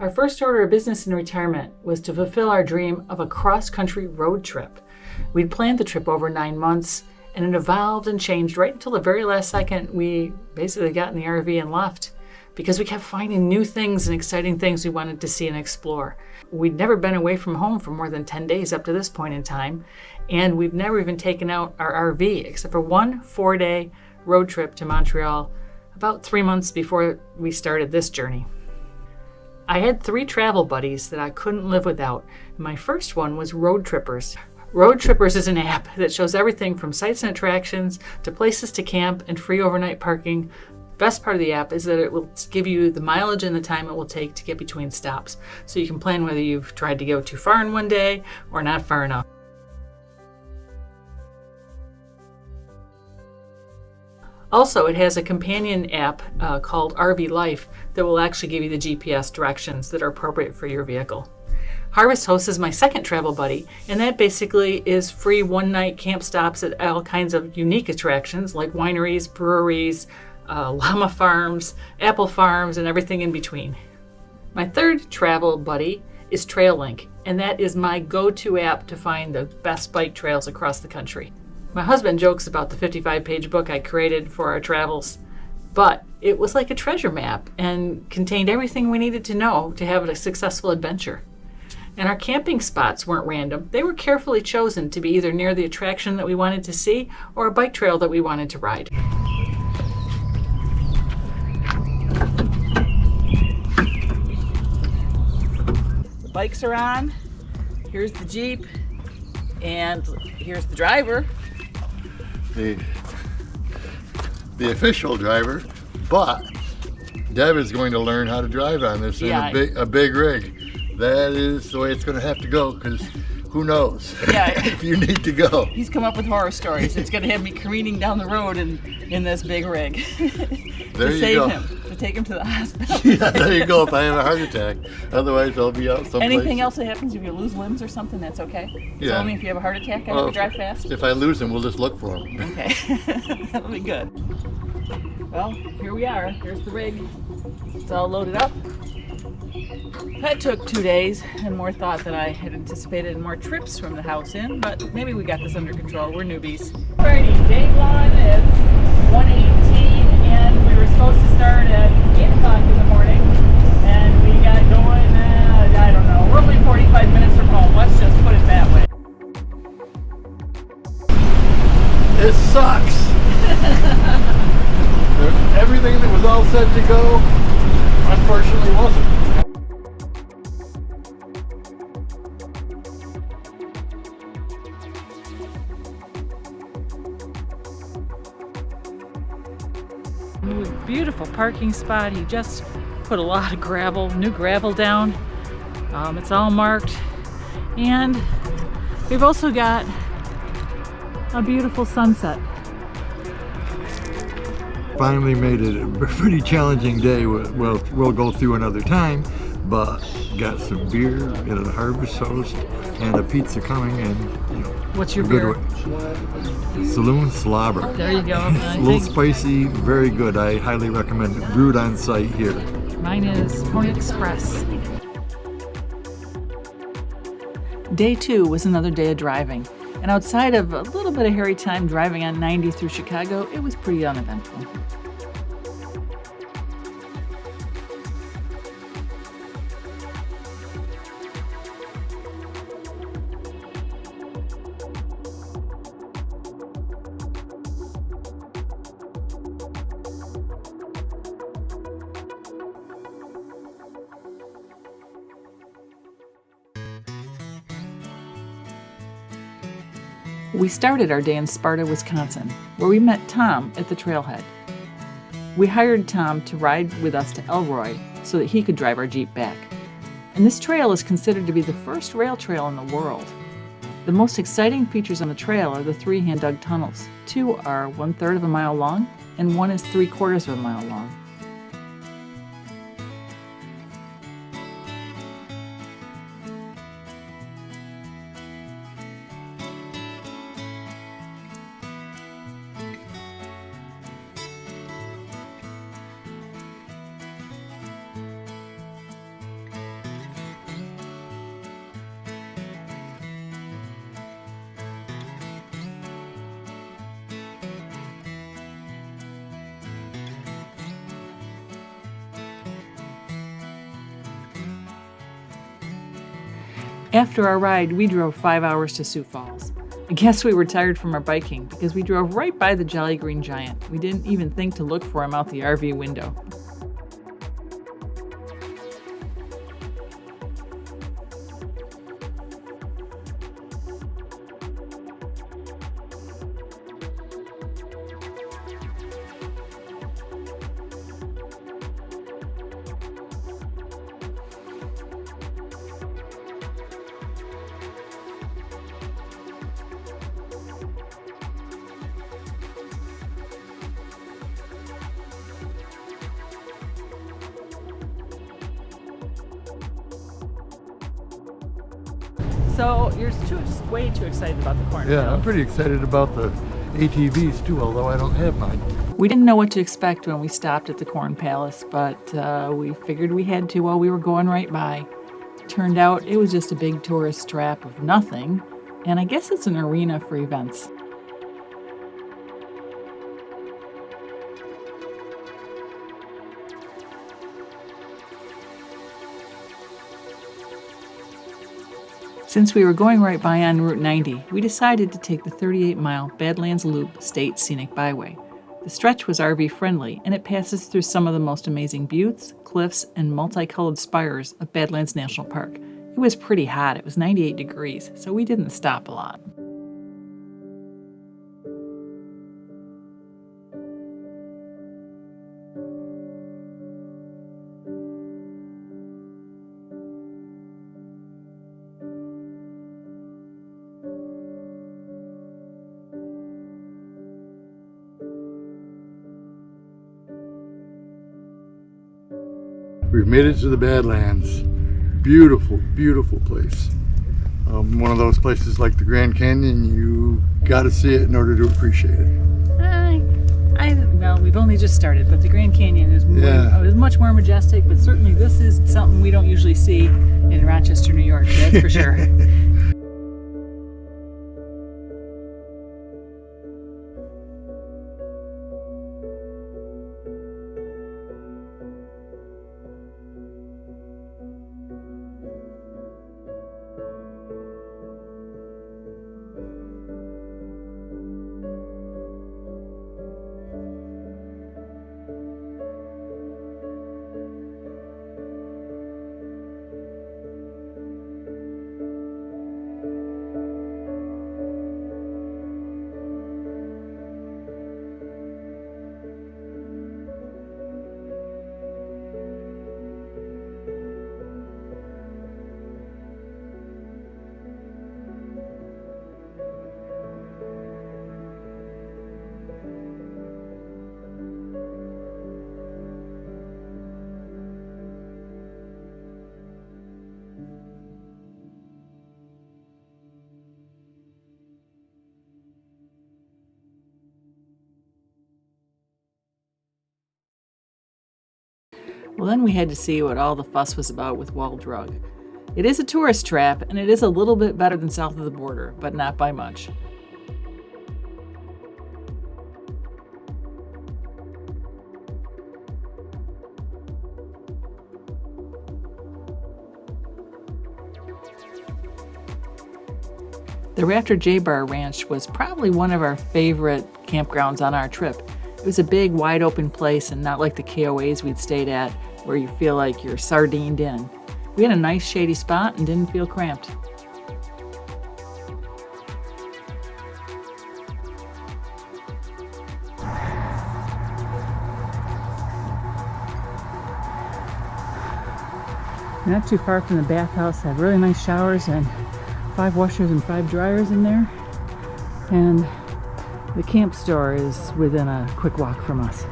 Our first order of business in retirement was to fulfill our dream of a cross-country road trip. We'd planned the trip over 9 months, and it evolved and changed right until the very last second we basically got in the RV and left, because we kept finding new things and exciting things we wanted to see and explore. We'd never been away from home for more than 10 days up to this point in time, and we've never even taken out our RV except for one 4-day road trip to Montreal about 3 months before we started this journey. I had 3 travel buddies that I couldn't live without. My first one was Road Trippers. Road Trippers is an app that shows everything from sights and attractions to places to camp and free overnight parking. Best part of the app is that it will give you the mileage and the time it will take to get between stops, so you can plan whether you've tried to go too far in one day or not far enough. Also, it has a companion app called RV Life that will actually give you the GPS directions that are appropriate for your vehicle. Harvest Host is my second travel buddy, and that basically is free one-night camp stops at all kinds of unique attractions like wineries, breweries, llama farms, apple farms, and everything in between. My third travel buddy is TrailLink, and that is my go-to app to find the best bike trails across the country. My husband jokes about the 55-page book I created for our travels, but it was like a treasure map and contained everything we needed to know to have a successful adventure. And our camping spots weren't random. They were carefully chosen to be either near the attraction that we wanted to see or a bike trail that we wanted to ride. The bikes are on. Here's the Jeep, and here's the driver. The official driver, but Deb is going to learn how to drive on this in a big rig. That is the way it's going to have to go, because who knows if you need to go. He's come up with horror stories. It's going to have me careening down the road in this big rig There you go. To take him to the hospital. Yeah, there you go, if I have a heart attack. Otherwise, I'll be out someplace. Anything else that happens if you lose limbs or something, that's okay? It's only if you have a heart attack, I have to drive fast? If I lose him, we'll just look for him. Okay, that'll be good. Well, here we are. Here's the rig. It's all loaded up. That took 2 days and more thought than I had anticipated, and more trips from the house in, but maybe we got this under control. We're newbies. Alrighty, day one is 1:18, and we were supposed to start at 8 o'clock in the morning, and we got going, I don't know, we're only 45 minutes from home. Let's just put it that way. It sucks. Everything that was all set to go, unfortunately wasn't. Beautiful parking spot. He just put a lot of new gravel down. It's all marked, and we've also got a beautiful sunset. Finally made it a pretty challenging day. We'll go through another time, but got some beer, got a Harvest Host, and a pizza coming, and What's your beer? Saloon Slobber. There you go. A little spicy, very good. I highly recommend it. Brewed on site here. Mine is Pony Express. Day 2 was another day of driving, and outside of a little bit of hairy time driving on 90 through Chicago, it was pretty uneventful. We started our day in Sparta, Wisconsin, where we met Tom at the trailhead. We hired Tom to ride with us to Elroy so that he could drive our Jeep back. And this trail is considered to be the first rail trail in the world. The most exciting features on the trail are the 3 hand-dug tunnels. 2 are 1/3 of a mile long, and 1 is 3/4 of a mile long. After our ride, we drove 5 hours to Sioux Falls. I guess we were tired from our biking because we drove right by the Jolly Green Giant. We didn't even think to look for him out the RV window. So you're way too excited about the cornfield. Yeah, I'm pretty excited about the ATVs too, although I don't have mine. We didn't know what to expect when we stopped at the Corn Palace, but we figured we had to while we were going right by. Turned out it was just a big tourist trap of nothing, and I guess it's an arena for events. Since we were going right by on Route 90, we decided to take the 38-mile Badlands Loop State Scenic Byway. The stretch was RV friendly, and it passes through some of the most amazing buttes, cliffs, and multicolored spires of Badlands National Park. It was pretty hot. It was 98 degrees, so we didn't stop a lot. We've made it to the Badlands. Beautiful, beautiful place. One of those places like the Grand Canyon, you got to see it in order to appreciate it. Well, we've only just started, but the Grand Canyon is much more majestic, but certainly this is something we don't usually see in Rochester, New York, that's for sure. Well, then we had to see what all the fuss was about with Wall Drug. It is a tourist trap, and it is a little bit better than south of the border, but not by much. The Rafter J-Bar Ranch was probably one of our favorite campgrounds on our trip. It was a big, wide open place and not like the KOAs we'd stayed at, where you feel like you're sardined in. We had a nice shady spot and didn't feel cramped. Not too far from the bathhouse, had really nice showers and 5 washers and 5 dryers in there. And the camp store is within a quick walk from us.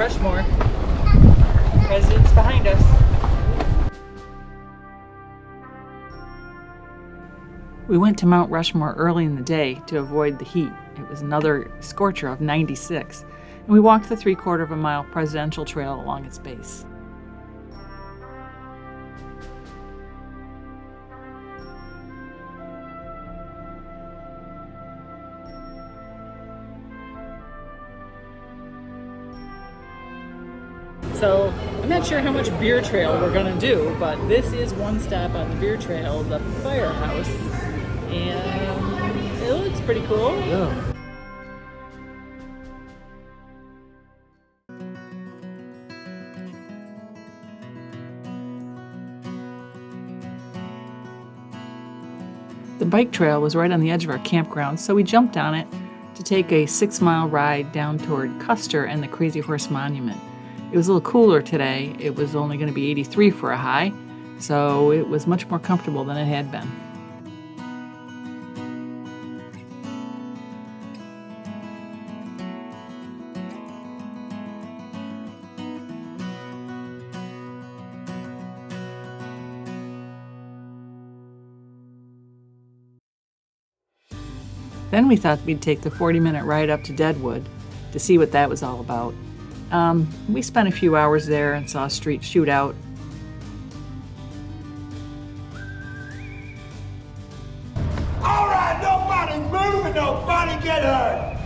Rushmore. President's behind us. We went to Mount Rushmore early in the day to avoid the heat. It was another scorcher of 96, and we walked the 3/4 of a mile presidential trail along its base. So I'm not sure how much beer trail we're gonna do, but this is one stop on the beer trail, the firehouse, and it looks pretty cool. Yeah. The bike trail was right on the edge of our campground, so we jumped on it to take a 6-mile ride down toward Custer and the Crazy Horse Monument. It was a little cooler today. It was only going to be 83 for a high, so it was much more comfortable than it had been. Then we thought we'd take the 40-minute ride up to Deadwood to see what that was all about. We spent a few hours there and saw a street shootout. All right, nobody move and nobody get hurt.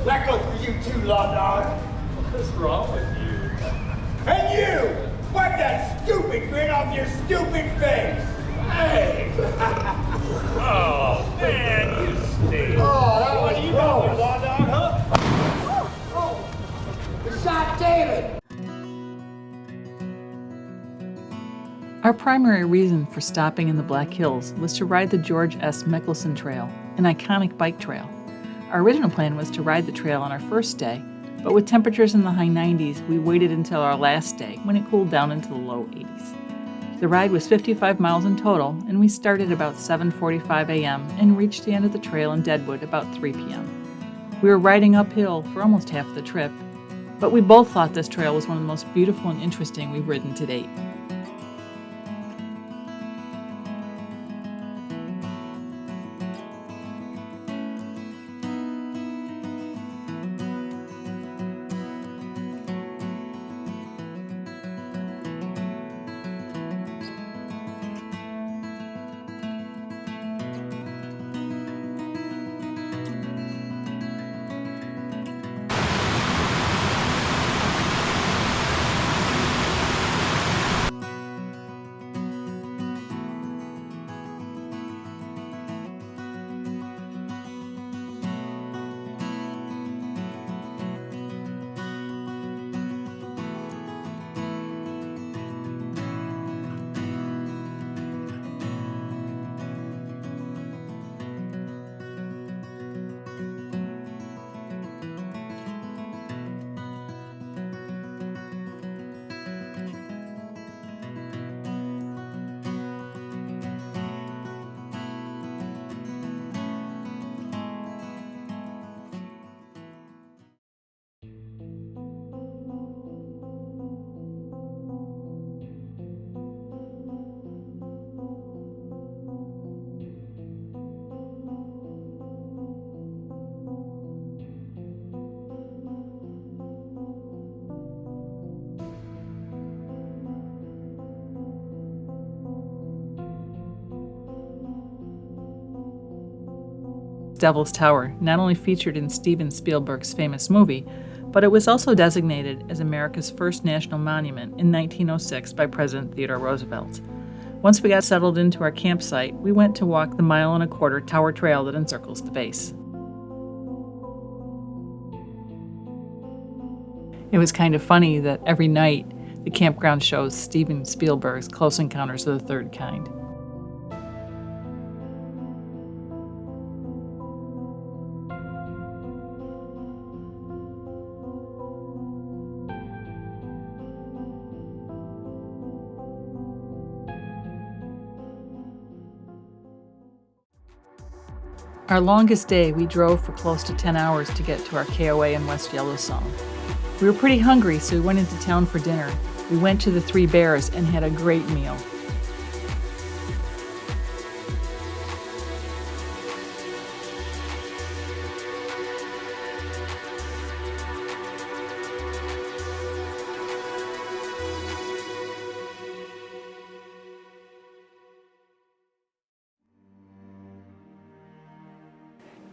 That goes for you too, law dog. What's wrong with you? And you, wipe that stupid grin off your stupid face. Hey. Oh, man, you stink. Oh, that What was do you know, gross. law dog, huh? You shot David. Our primary reason for stopping in the Black Hills was to ride the George S. Mickelson Trail, an iconic bike trail. Our original plan was to ride the trail on our first day, but with temperatures in the high 90s, we waited until our last day when it cooled down into the low 80s. The ride was 55 miles in total, and we started about 7:45 a.m. and reached the end of the trail in Deadwood about 3 p.m. We were riding uphill for almost half the trip, but we both thought this trail was one of the most beautiful and interesting we've ridden to date. Devil's Tower not only featured in Steven Spielberg's famous movie, but it was also designated as America's first national monument in 1906 by President Theodore Roosevelt. Once we got settled into our campsite, we went to walk the 1.25-mile tower trail that encircles the base. It was kind of funny that every night the campground shows Steven Spielberg's Close Encounters of the Third Kind. Our longest day, we drove for close to 10 hours to get to our KOA in West Yellowstone. We were pretty hungry, so we went into town for dinner. We went to the Three Bears and had a great meal.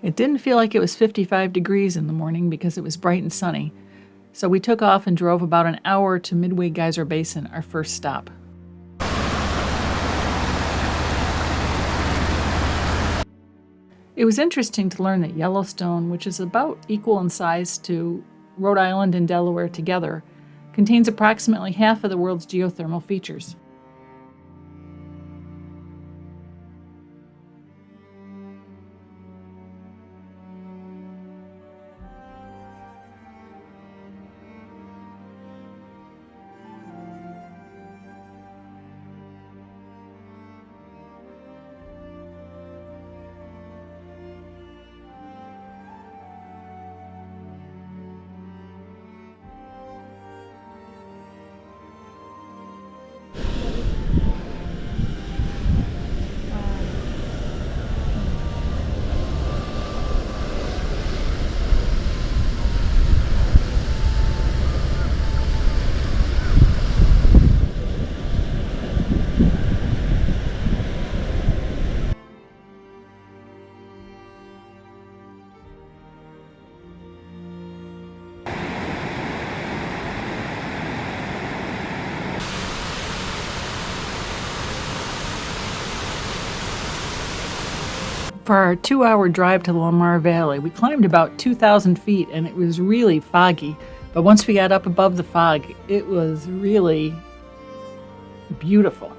It didn't feel like it was 55 degrees in the morning because it was bright and sunny, so we took off and drove about an hour to Midway Geyser Basin, our first stop. It was interesting to learn that Yellowstone, which is about equal in size to Rhode Island and Delaware together, contains approximately half of the world's geothermal features. For our 2-hour drive to the Lamar Valley, we climbed about 2,000 feet and it was really foggy. But once we got up above the fog, it was really beautiful.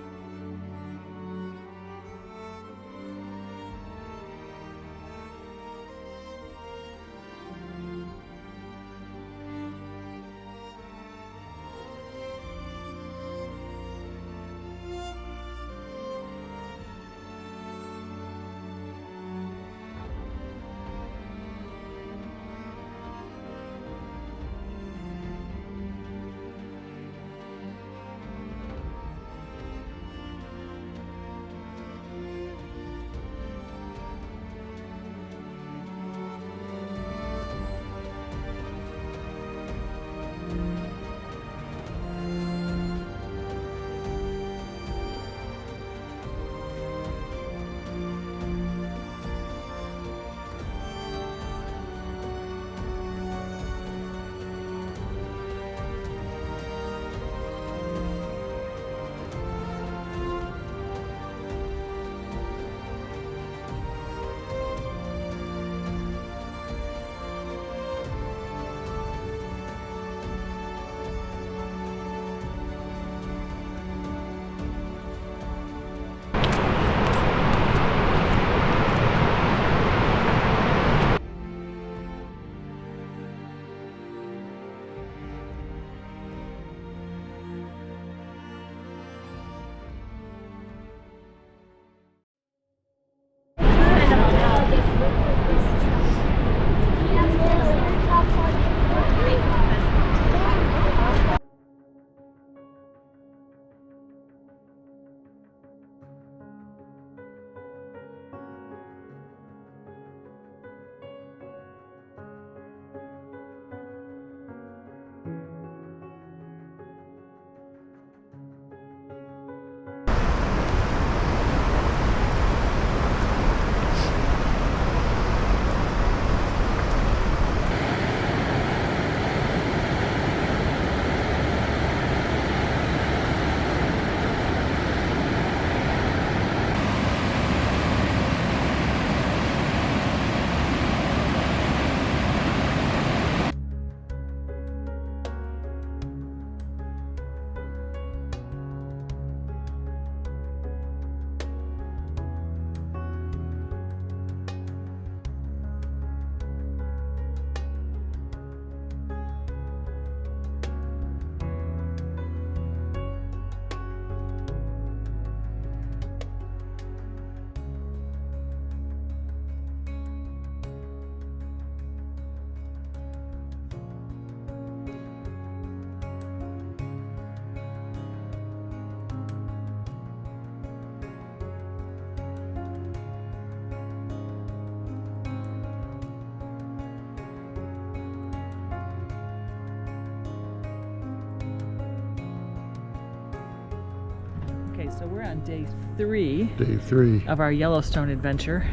Okay, so we're on day 3 Day 3. of our Yellowstone adventure,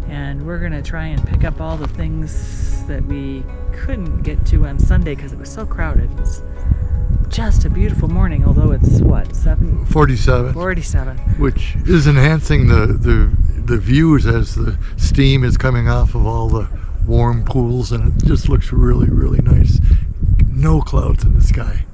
and we're gonna try and pick up all the things that we couldn't get to on Sunday because it was so crowded. It's just a beautiful morning, although it's what, 47. 47. Which is enhancing the views as the steam is coming off of all the warm pools, and it just looks really, really nice. No clouds in the sky.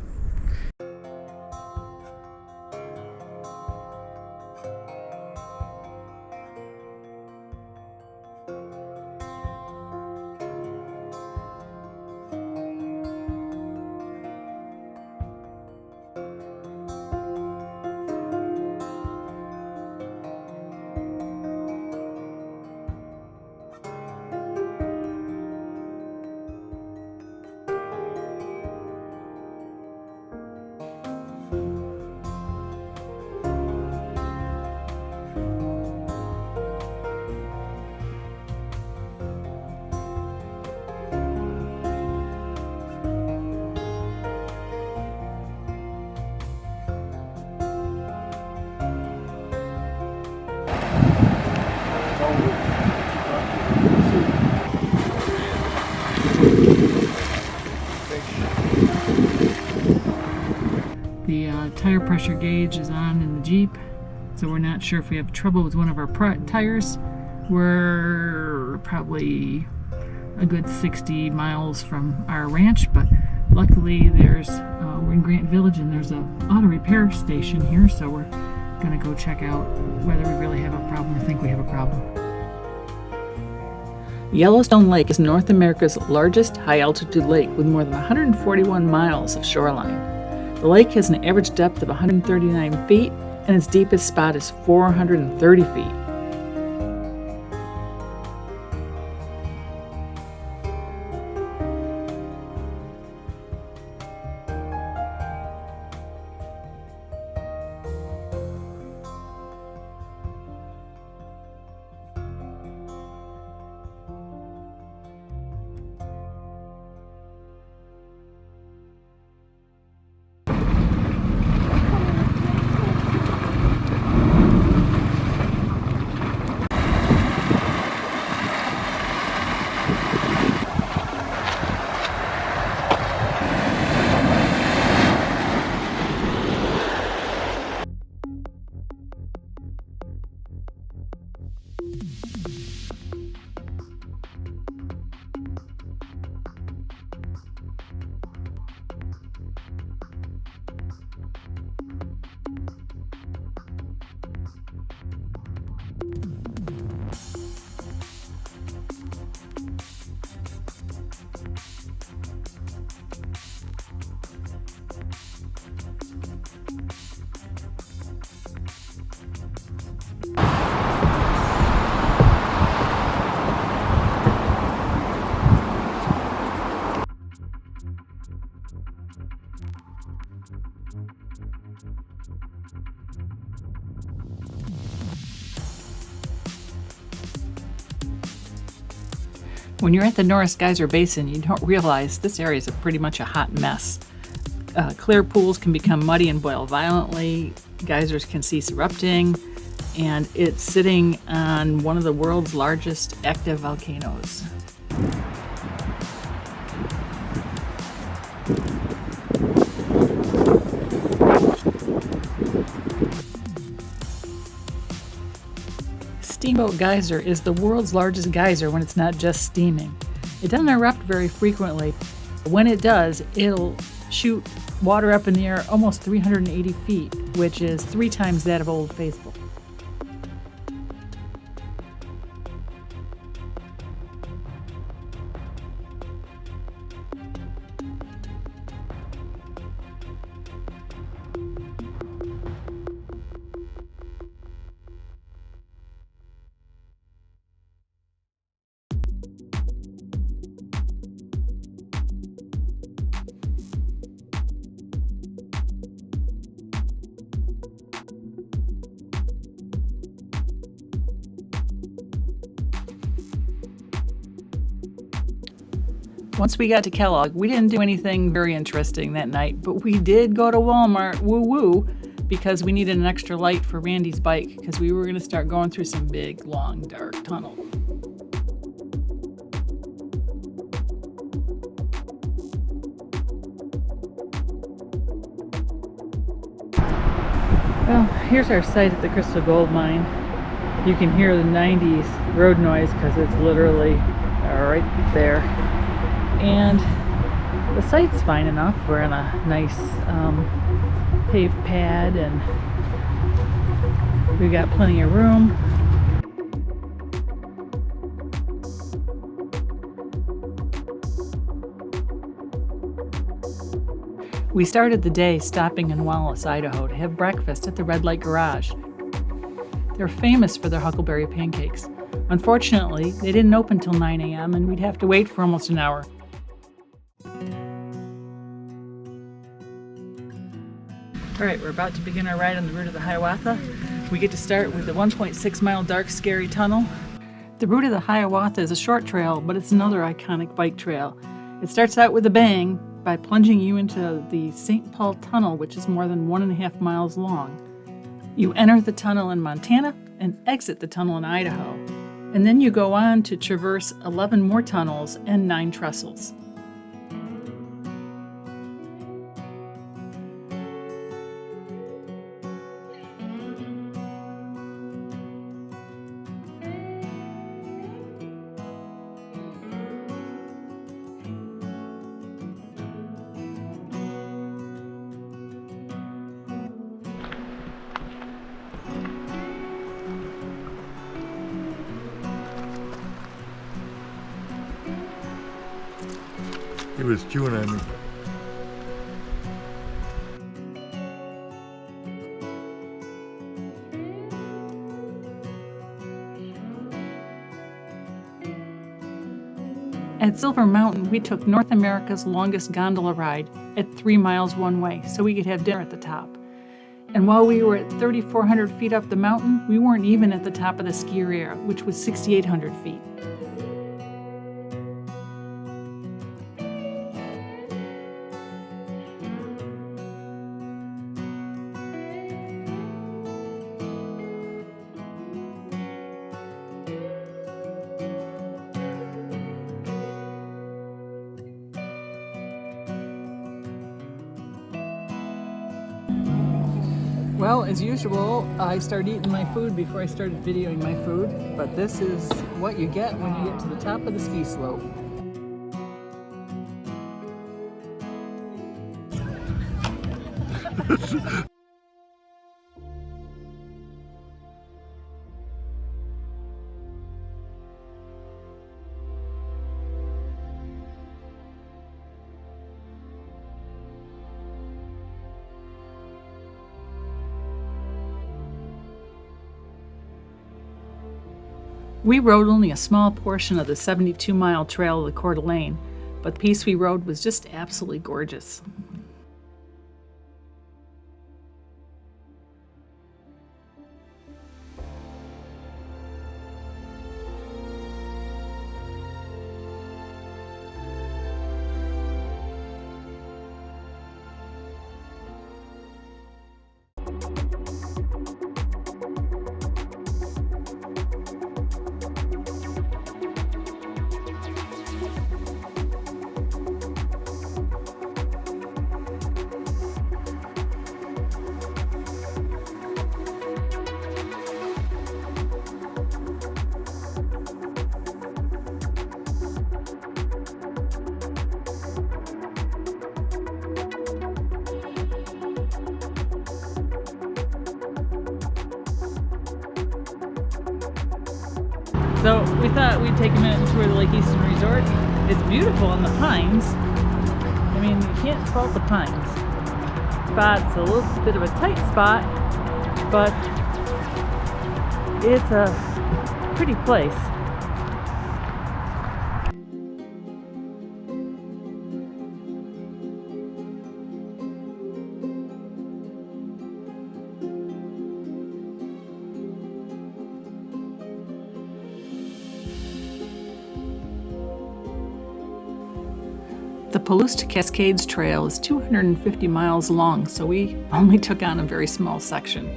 The tire pressure gauge is on in the Jeep, so we're not sure if we have trouble with one of our tires. We're probably a good 60 miles from our ranch, but luckily we're in Grant Village and there's a auto repair station here, so we're gonna go check out whether we really have a problem or think we have a problem. Yellowstone Lake is North America's largest high-altitude lake with more than 141 miles of shoreline. The lake has an average depth of 139 feet, and its deepest spot is 430 feet. When you're at the Norris Geyser Basin, you don't realize this area is pretty much a hot mess. Clear pools can become muddy and boil violently, geysers can cease erupting, and it's sitting on one of the world's largest active volcanoes. Steamboat Geyser is the world's largest geyser when it's not just steaming. It doesn't erupt very frequently. When it does, it'll shoot water up in the air almost 380 feet, which is 3 times that of Old Faithful. Once we got to Kellogg, we didn't do anything very interesting that night, but we did go to Walmart, woo-woo, because we needed an extra light for Randy's bike because we were going to start going through some big, long, dark tunnels. Well, here's our site at the Crystal Gold Mine. You can hear the 90s road noise because it's literally right there. And the site's fine enough. We're in a nice paved pad and we've got plenty of room. We started the day stopping in Wallace, Idaho to have breakfast at the Red Light Garage. They're famous for their huckleberry pancakes. Unfortunately, they didn't open till 9 a.m. and we'd have to wait for almost an hour. All right, we're about to begin our ride on the route of the Hiawatha. We get to start with the 1.6 mile dark, scary tunnel. The route of the Hiawatha is a short trail, but it's another iconic bike trail. It starts out with a bang by plunging you into the St. Paul Tunnel, which is more than 1.5 miles long. You enter the tunnel in Montana and exit the tunnel in Idaho. And then you go on to traverse 11 more tunnels and 9 trestles. He was chewing on me. At Silver Mountain, we took North America's longest gondola ride at 3 miles one way so we could have dinner at the top. And while we were at 3,400 feet up the mountain, we weren't even at the top of the ski area, which was 6,800 feet. Well, as usual, I started eating my food before I started videoing my food, but this is what you get when you get to the top of the ski slope. We rode only a small portion of the 72-mile trail of the Coeur d'Alene, but the piece we rode was just absolutely gorgeous. So we thought we'd take a minute and tour the Lake Easton Resort. It's beautiful in the pines. I mean, you can't fault the pines. Spot's a little bit of a tight spot, but it's a pretty place. The Palouse Cascades Trail is 250 miles long, so we only took on a very small section.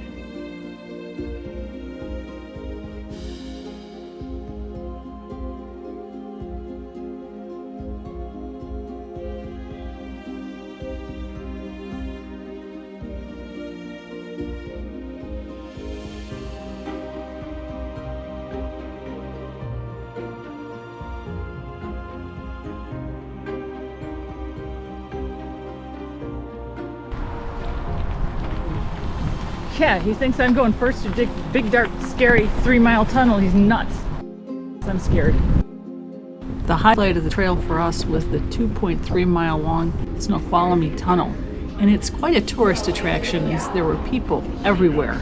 Yeah, he thinks I'm going first to dig big, dark, scary 3-mile tunnel. He's nuts. I'm scared. The highlight of the trail for us was the 2.3-mile long Snoqualmie Tunnel. And it's quite a tourist attraction as there were people everywhere.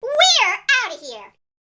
We're out of here!